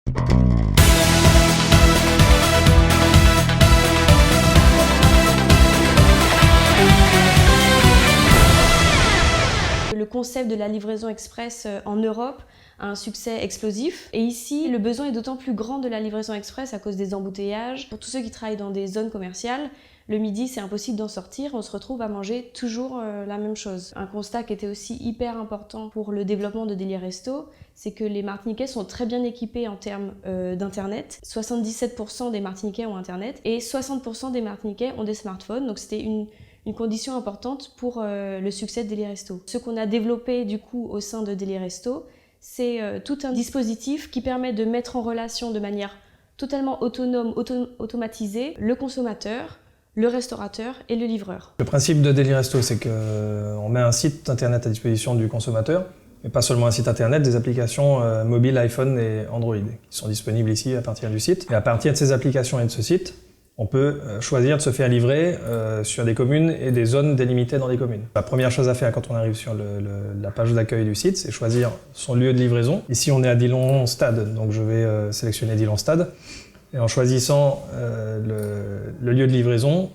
Le concept de la livraison express en Europe a un succès explosif. Et ici, le besoin est d'autant plus grand de la livraison express à cause des embouteillages. Pour tous ceux qui travaillent dans des zones commerciales, le midi, c'est impossible d'en sortir. On se retrouve à manger toujours la même chose. Un constat qui était aussi hyper important pour le développement de Deli Resto, c'est que les Martiniquais sont très bien équipés en termes d'Internet. 77% des Martiniquais ont Internet et 60% des Martiniquais ont des smartphones. Donc c'était une condition importante pour le succès de Deli Resto. Ce qu'on a développé du coup au sein de Deli Resto, c'est tout un dispositif qui permet de mettre en relation de manière totalement autonome, automatisée, le consommateur, le restaurateur et le livreur. Le principe de Deli Resto, c'est qu'on met un site internet à disposition du consommateur, mais pas seulement un site internet, des applications mobiles, iPhone et Android, qui sont disponibles ici à partir du site. Et à partir de ces applications et de ce site, on peut choisir de se faire livrer sur des communes et des zones délimitées dans les communes. La première chose à faire quand on arrive sur la page d'accueil du site, c'est choisir son lieu de livraison. Ici, on est à Dillon-Stade, donc je vais sélectionner Dillon-Stade. Et en choisissant le lieu de livraison,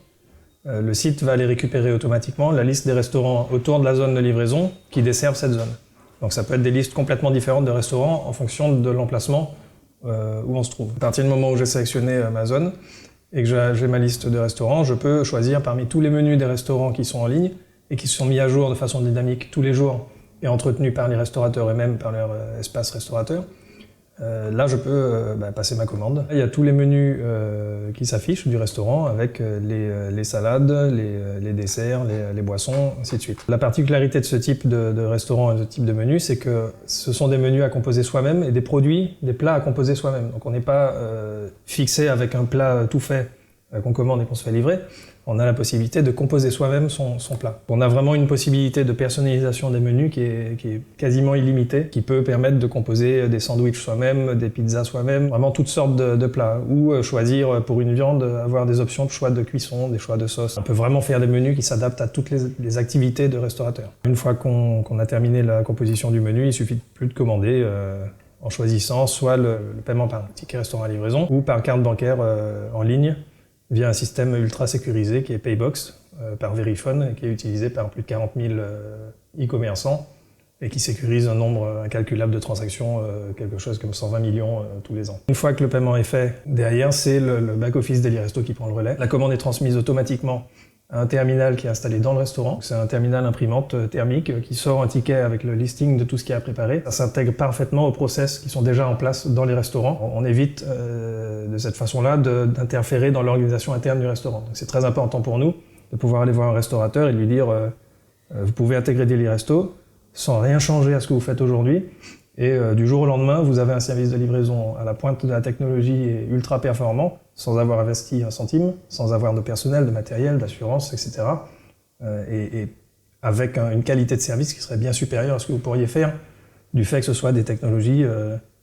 le site va aller récupérer automatiquement la liste des restaurants autour de la zone de livraison qui desservent cette zone. Donc ça peut être des listes complètement différentes de restaurants en fonction de l'emplacement où on se trouve. À partir du moment où j'ai sélectionné ma zone, et que j'ai ma liste de restaurants, je peux choisir parmi tous les menus des restaurants qui sont en ligne et qui sont mis à jour de façon dynamique tous les jours et entretenus par les restaurateurs et même par leur espace restaurateur. Là, je peux passer ma commande. Il y a tous les menus qui s'affichent du restaurant avec les salades, les desserts, les boissons, ainsi de suite. La particularité de ce type de restaurant et de ce type de menu, c'est que ce sont des menus à composer soi-même et des produits, des plats à composer soi-même. Donc on n'est pas fixé avec un plat tout fait qu'on commande et qu'on se fait livrer. On a la possibilité de composer soi-même son plat. On a vraiment une possibilité de personnalisation des menus qui est quasiment illimitée, qui peut permettre de composer des sandwichs soi-même, des pizzas soi-même, vraiment toutes sortes de plats. Ou choisir pour une viande, avoir des options de choix de cuisson, des choix de sauce. On peut vraiment faire des menus qui s'adaptent à toutes les activités de restaurateur. Une fois qu'on a terminé la composition du menu, il suffit plus de commander en choisissant soit le paiement par ticket restaurant à livraison ou par carte bancaire en ligne, via un système ultra sécurisé qui est Paybox par Verifone et qui est utilisé par plus de 40 000 e-commerçants et qui sécurise un nombre incalculable de transactions, quelque chose comme 120 millions tous les ans. Une fois que le paiement est fait, derrière c'est le back-office Deli Resto qui prend le relais. La commande est transmise automatiquement à un terminal qui est installé dans le restaurant. C'est un terminal imprimante thermique qui sort un ticket avec le listing de tout ce qui est à préparer. Ça s'intègre parfaitement aux process qui sont déjà en place dans les restaurants. On évite de cette façon-là d'interférer dans l'organisation interne du restaurant. Donc c'est très important pour nous de pouvoir aller voir un restaurateur et lui dire vous pouvez intégrer Deli Resto sans rien changer à ce que vous faites aujourd'hui. Et du jour au lendemain, vous avez un service de livraison à la pointe de la technologie et ultra performant, sans avoir investi un centime, sans avoir de personnel, de matériel, d'assurance, etc. Et avec une qualité de service qui serait bien supérieure à ce que vous pourriez faire du fait que ce soit des technologies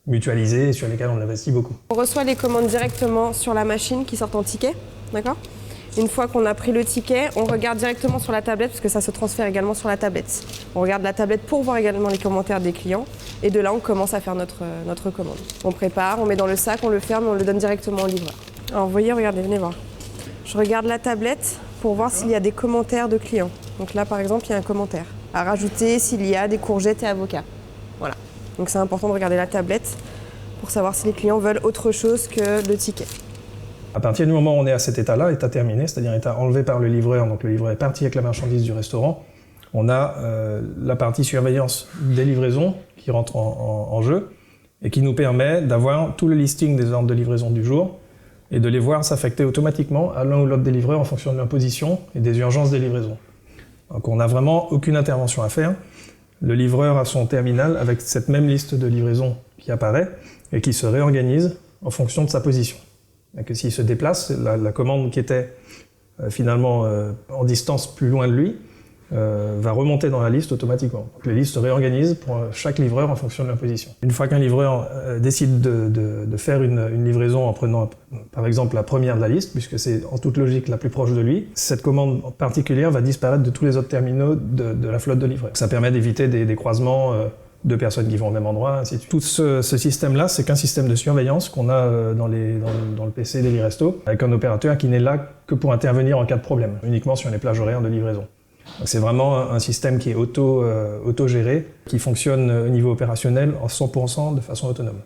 mutualisées et sur lesquelles on investit beaucoup. On reçoit les commandes directement sur la machine qui sortent en ticket, d'accord ? Une fois qu'on a pris le ticket, on regarde directement sur la tablette, parce que ça se transfère également sur la tablette. On regarde la tablette pour voir également les commentaires des clients, et de là on commence à faire notre commande. On prépare, on met dans le sac, on le ferme et on le donne directement au livreur. Alors vous voyez, regardez, venez voir. Je regarde la tablette pour voir s'il y a des commentaires de clients. Donc là par exemple, il y a un commentaire à rajouter s'il y a des courgettes et avocats. Voilà. Donc c'est important de regarder la tablette pour savoir si les clients veulent autre chose que le ticket. À partir du moment où on est à cet état-là, état terminé, c'est-à-dire état enlevé par le livreur, donc le livreur est parti avec la marchandise du restaurant, on a la partie surveillance des livraisons qui rentre en jeu et qui nous permet d'avoir tout le listing des ordres de livraison du jour et de les voir s'affecter automatiquement à l'un ou l'autre des livreurs en fonction de leur position et des urgences des livraisons. Donc on n'a vraiment aucune intervention à faire. Le livreur a son terminal avec cette même liste de livraison qui apparaît et qui se réorganise en fonction de sa position. Et que s'il se déplace, la commande qui était finalement en distance plus loin de lui va remonter dans la liste automatiquement. Donc, les listes se réorganisent pour chaque livreur en fonction de leur position. Une fois qu'un livreur décide de faire une livraison en prenant par exemple la première de la liste, puisque c'est en toute logique la plus proche de lui, cette commande particulière va disparaître de tous les autres terminaux de la flotte de livreurs. Ça permet d'éviter des croisements 2 personnes qui vont au même endroit, ainsi de suite. Tout ce système-là, c'est qu'un système de surveillance qu'on a dans le PC des Liresto, avec un opérateur qui n'est là que pour intervenir en cas de problème, uniquement sur les plages horaires de livraison. C'est vraiment un système qui est autogéré, qui fonctionne au niveau opérationnel en 100% de façon autonome.